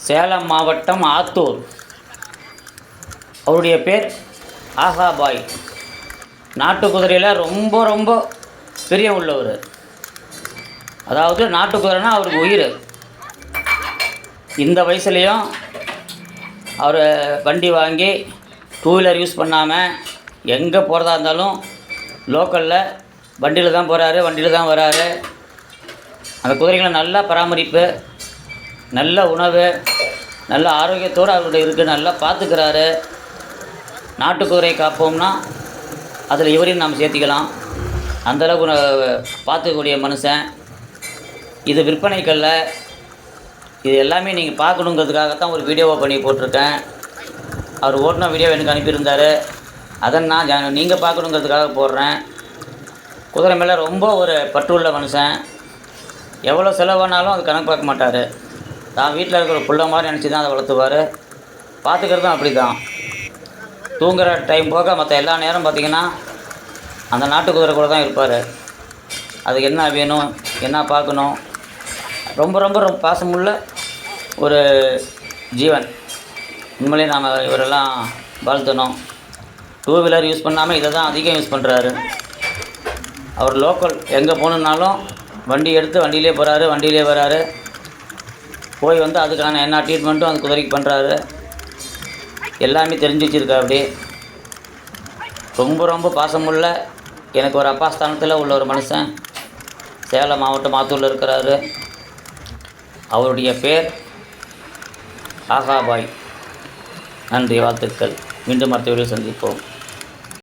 சேலம் மாவட்டம் ஆத்தூர். அவருடைய பேர் ஆகாபாய். நாட்டு குதிரையில் ரொம்ப ரொம்ப பெரிய உள்ளவர். அதாவது நாட்டு குதிரைனா அவருக்கு உயிர். இந்த வயசுலேயும் அவர் வண்டி வாங்கி டூ வீலர் யூஸ் பண்ணாமல் எங்கே போகிறதா இருந்தாலும் லோக்கலில் வண்டியில் தான் போகிறாரு, வண்டியில் தான் வராரு. அந்த குதிரைகளை நல்லா பராமரிப்பு, நல்ல உணவு, நல்ல ஆரோக்கியத்தோடு அவருடைய இருக்குது, நல்லா பார்த்துக்கிறாரு. நாட்டு குதிரை காப்போம்னா அதில் இவரையும் நாம் சேர்த்திக்கலாம். அந்தளவுக்கு பார்த்துக்கக்கூடிய மனுஷன். இது விற்பனைக்கல்ல, இது எல்லாமே நீங்கள் பார்க்கணுங்கிறதுக்காகத்தான் ஒரு வீடியோவை பண்ணி போட்டிருக்கேன். அவர் ஓட்டின வீடியோ எனக்கு அனுப்பியிருந்தார். அதை நான் நீங்கள் பார்க்கணுங்கிறதுக்காக போடுறேன். குதிரை மேலே ரொம்ப ஒரு பற்றுள்ள மனுஷன். எவ்வளோ செலவானாலும் அது கணக்கு பார்க்க மாட்டார். தான் வீட்டில் இருக்கிற பிள்ளை மாதிரி நினச்சி தான் அதை வளர்த்துவார். பார்த்துக்கிறதும் அப்படி தான். தூங்குகிற டைம் போக மற்ற எல்லா நேரம் பார்த்திங்கன்னா அந்த நாட்டு குதிரை கூட தான் இருப்பார். அதுக்கு என்ன வேணும், என்ன பார்க்கணும், ரொம்ப ரொம்ப ரொம்ப பாசமுள்ள ஒரு ஜீவன். உண்மையிலே நாம் இவரெல்லாம் வாழ்த்தணும். டூ வீலர் யூஸ் பண்ணாமல் இதை தான் அதிகம் யூஸ் பண்ணுறாரு. அவர் லோக்கல் எங்கே போகணுன்னாலும் வண்டி எடுத்து வண்டியிலே போகிறாரு, வண்டியிலே வராரு. போய் வந்து அதுக்கான என்ன ட்ரீட்மெண்ட்டும் அந்த குதிரைக்கு பண்ணுறாரு. எல்லாமே தெரிஞ்சு வச்சுருக்கா. அப்படி ரொம்ப ரொம்ப பாசமுள்ள, எனக்கு ஒரு அப்பா ஸ்தானத்தில் உள்ள ஒரு மனுஷன். சேலம் மாவட்டம் ஆத்தூரில் இருக்கிறாரு. அவருடைய பேர் ஆகாபாய். நன்றி, வாழ்த்துக்கள். மீண்டும் அடுத்த வீடியோ சந்திப்போம்.